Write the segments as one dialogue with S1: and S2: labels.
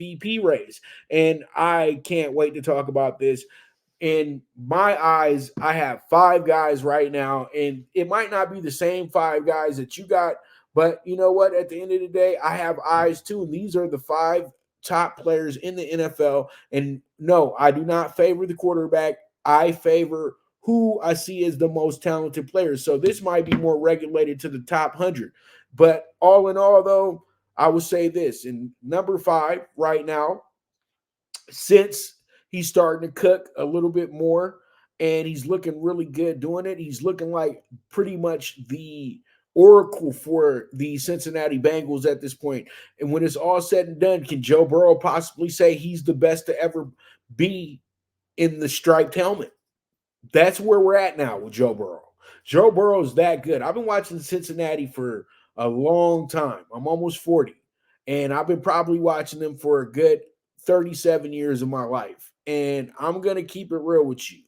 S1: MVP race. And I can't wait to talk about this. In my eyes, I have five guys right now, and it might not be the same five guys that you got, but you know what? At the end of the day, I have eyes too, and these are the five top players in the NFL. And no, I do not favor the quarterback. I favor who I see as the most talented players. So this might be more regulated to the top 100. But all in all, though, I would say this in number five right now, since he's starting to cook a little bit more and he's looking really good doing it, he's looking like pretty much the oracle for the Cincinnati Bengals at this point. And when it's all said and done, can Joe Burrow possibly say he's the best to ever be in the striped helmet? That's where we're at now with Joe Burrow. Joe Burrow's that good. I've been watching Cincinnati for a long time. I'm almost 40. And I've been probably watching them for a good 37 years of my life. And I'm going to keep it real with you.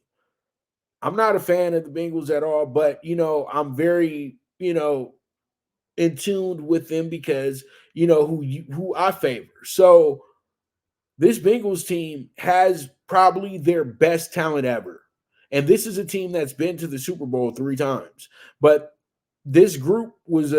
S1: I'm not a fan of the Bengals at all, but, I'm very, in tune with them because, who I favor. So this Bengals team has probably their best talent ever. And this is a team that's been to the Super Bowl 3 times. But this group was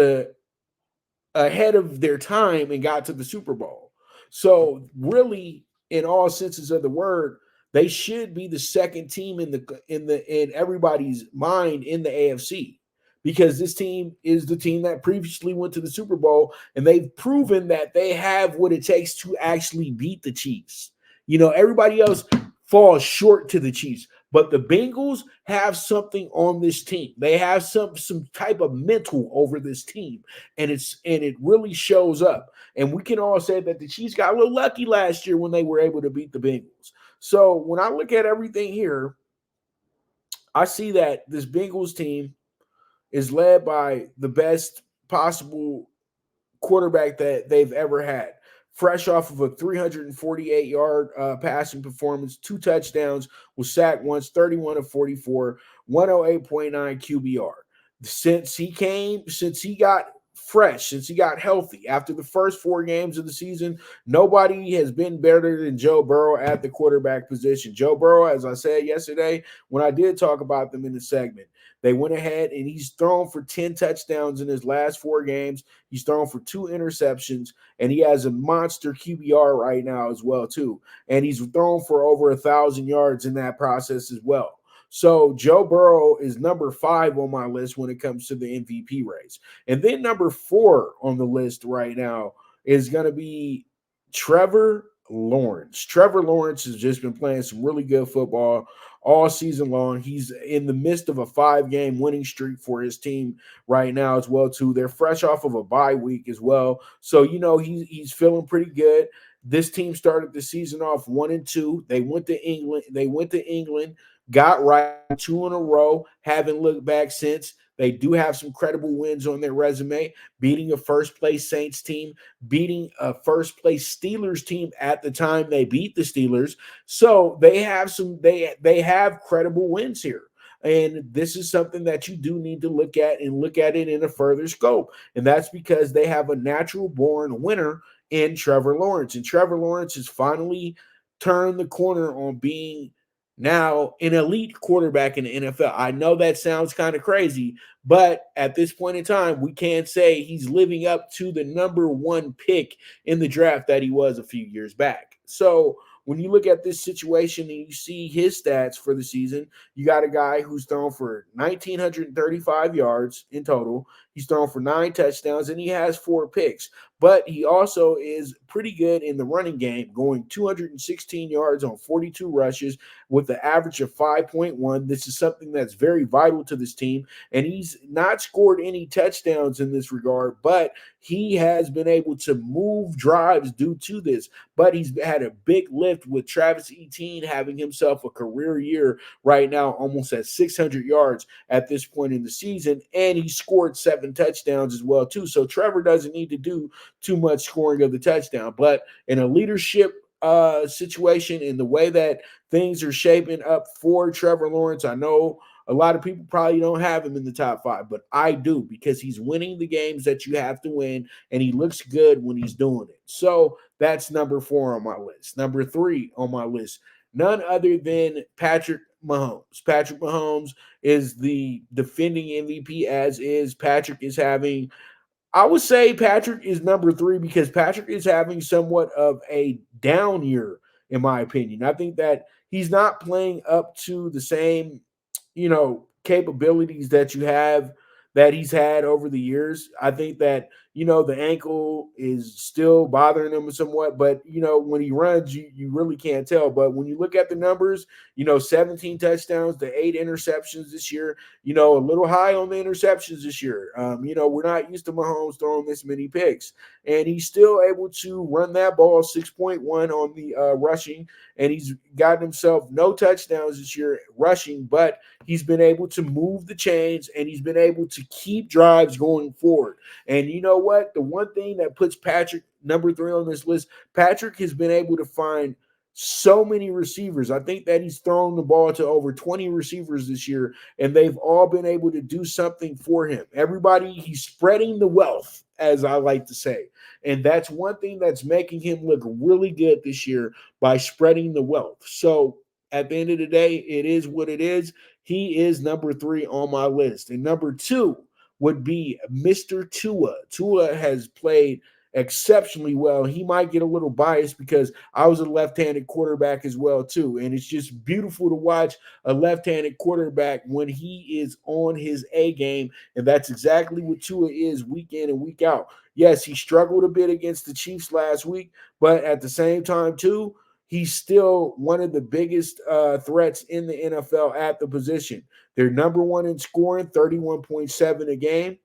S1: ahead of their time and got to the Super Bowl. So really, in all senses of the word, they should be the second team in everybody's mind in the AFC, because this team is the team that previously went to the Super Bowl, and they've proven that they have what it takes to actually beat the Chiefs. Everybody else falls short to the Chiefs, but the Bengals have something on this team. They have some type of mental over this team, and it really shows up. And we can all say that the Chiefs got a little lucky last year when they were able to beat the Bengals. So when I look at everything here, I see that this Bengals team is led by the best possible quarterback that they've ever had. Fresh off of a 348-yard passing performance, 2 touchdowns, was sacked once, 31 of 44, 108.9 QBR. Since he got fresh, since he got healthy after the first 4 games of the season, nobody has been better than Joe Burrow at the quarterback position. Joe Burrow, as I said yesterday, when I did talk about them in the segment, they went ahead and he's thrown for 10 touchdowns in his last 4 games. He's thrown for 2 interceptions, and he has a monster QBR right now as well, too. And he's thrown for over 1,000 yards in that process as well. So Joe Burrow is number 5 on my list when it comes to the MVP race. And then number 4 on the list right now is going to be Trevor Lawrence. Trevor Lawrence has just been playing some really good football all season long. He's in the midst of a 5-game winning streak for his team right now as well, too. They're fresh off of a bye week as well. So, he's feeling pretty good. This team started the season off 1-2. They went to England, got right 2 in a row, haven't looked back since. They do have some credible wins on their resume, beating a first-place Saints team, beating a first-place Steelers team at the time they beat the Steelers. So they have credible wins here. And this is something that you do need to look at and look at it in a further scope. And that's because they have a natural-born winner in Trevor Lawrence. And Trevor Lawrence has finally turned the corner on being now an elite quarterback in the NFL. I know that sounds kind of crazy, but at this point in time, we can't say he's living up to the number 1 pick in the draft that he was a few years back. So when you look at this situation and you see his stats for the season, you got a guy who's thrown for 1,935 yards in total. He's thrown for 9 touchdowns, and he has 4 picks. But he also is pretty good in the running game, going 216 yards on 42 rushes with an average of 5.1. This is something that's very vital to this team. And he's not scored any touchdowns in this regard, but he has been able to move drives due to this. But he's had a big lift with Travis Etienne having himself a career year right now, almost at 600 yards at this point in the season. And he scored 7 touchdowns as well, too. So Trevor doesn't need to do too much scoring of the touchdown. But in a leadership situation, in the way that things are shaping up for Trevor Lawrence, I know a lot of people probably don't have him in the top 5, but I do, because he's winning the games that you have to win, and he looks good when he's doing it. So That's number 4 on my list. Number 3 on my list, none other than Patrick Mahomes. Patrick Mahomes is the defending MVP, as is. Patrick is having, I would say Patrick is number 3 because Patrick is having somewhat of a down year, in my opinion. I think that he's not playing up to the same, capabilities that he's had over the years. I think that, the ankle is still bothering him somewhat, but when he runs, you really can't tell. But when you look at the numbers, 17 touchdowns to 8 interceptions this year, a little high on the interceptions this year. We're not used to Mahomes throwing this many picks, and he's still able to run that ball 6.1 on the rushing, and he's gotten himself no touchdowns this year rushing, but he's been able to move the chains and he's been able to keep drives going forward. And you know what? The one thing that puts Patrick number 3 on this list, Patrick has been able to find so many receivers. I think that he's thrown the ball to over 20 receivers this year, and they've all been able to do something for him. Everybody, he's spreading the wealth, as I like to say. And that's one thing that's making him look really good this year, by spreading the wealth. So at the end of the day, it is what it is. He is number 3 on my list. And number 2 would be Mr. Tua. Tua has played exceptionally well. He might get a little biased because I was a left-handed quarterback as well too, and it's just beautiful to watch a left-handed quarterback when he is on his A game, and that's exactly what Tua is week in and week out. Yes, he struggled a bit against the Chiefs last week, but at the same time too, he's still one of the biggest threats in the NFL at the position. They're number 1 in scoring, 31.7 a game.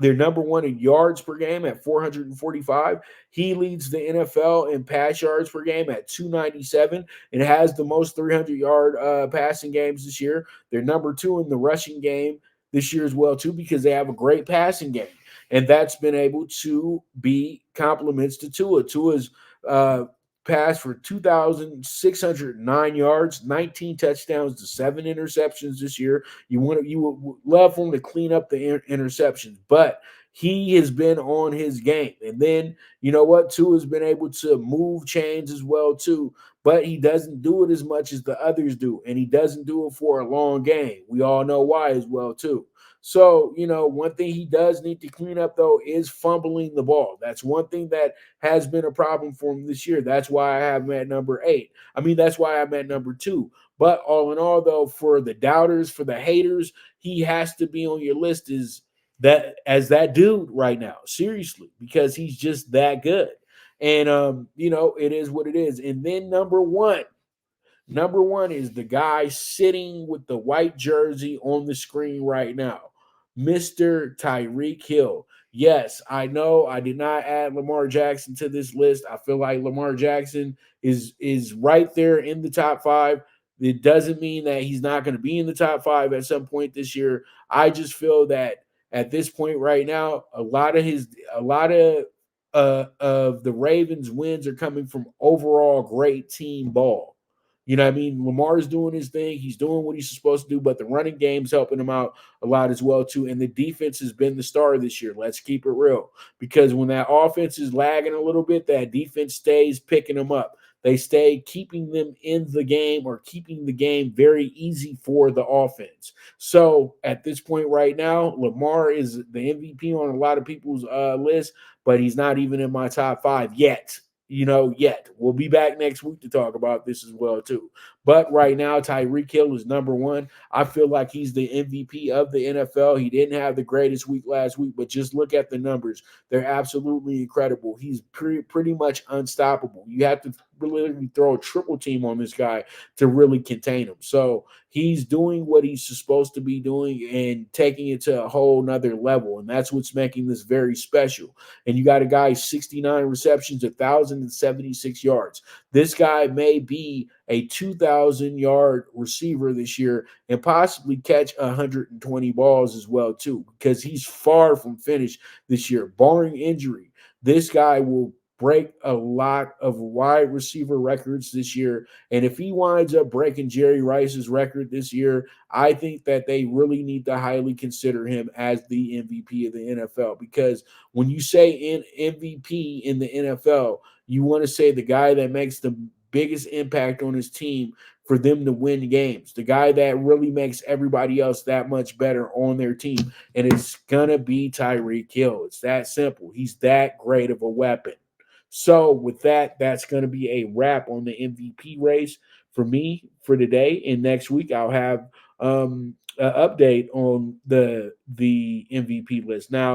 S1: They're number 1 in yards per game at 445. He leads the NFL in pass yards per game at 297 and has the most 300-yard passing games this year. They're number 2 in the rushing game this year as well, too, because they have a great passing game. And that's been able to be compliments to Tua. Tua's passed for 2,609 yards, 19 touchdowns to 7 interceptions this year. You would love for him to clean up the interceptions, but he has been on his game. And then, you know what? Tua has been able to move chains as well, too, but he doesn't do it as much as the others do, and he doesn't do it for a long game. We all know why as well, too. So, one thing he does need to clean up, though, is fumbling the ball. That's one thing that has been a problem for him this year. That's why I have him at number 8. I mean, that's why I'm at number 2. But all in all, though, for the doubters, for the haters, he has to be on your list as that dude right now. Seriously, because he's just that good. And it is what it is. And then number 1. Number 1 is the guy sitting with the white jersey on the screen right now, Mr. Tyreek Hill. Yes, I know I did not add Lamar Jackson to this list. I feel like Lamar Jackson is right there in the top 5. It doesn't mean that he's not going to be in the top 5 at some point this year. I just feel that at this point right now, a lot of the Ravens wins are coming from overall great team ball. You know what I mean? Lamar's doing his thing. He's doing what he's supposed to do, but the running game's helping him out a lot as well, too. And the defense has been the star this year. Let's keep it real. Because when that offense is lagging a little bit, that defense stays picking them up. They stay keeping them in the game or keeping the game very easy for the offense. So at this point right now, Lamar is the MVP on a lot of people's list, but he's not even in my top 5 yet. Yet. We'll be back next week to talk about this as well, too. But right now, Tyreek Hill is number 1. I feel like he's the MVP of the NFL. He didn't have the greatest week last week, but just look at the numbers. They're absolutely incredible. He's pretty much unstoppable. You have to really throw a triple team on this guy to really contain him. So he's doing what he's supposed to be doing and taking it to a whole nother level. And that's what's making this very special. And you got a guy, 69 receptions, 1,076 yards. This guy may be a 2,000-yard receiver this year and possibly catch 120 balls as well, too, because he's far from finished this year. Barring injury, this guy will break a lot of wide receiver records this year. And if he winds up breaking Jerry Rice's record this year, I think that they really need to highly consider him as the MVP of the NFL. Because when you say MVP in the NFL, You want to say the guy that makes the biggest impact on his team for them to win games, the guy that really makes everybody else that much better on their team. And it's going to be Tyreek Hill. It's that simple. He's that great of a weapon. So, with that, that's going to be a wrap on the MVP race for me for today. And next week, I'll have an update on the MVP list. Now,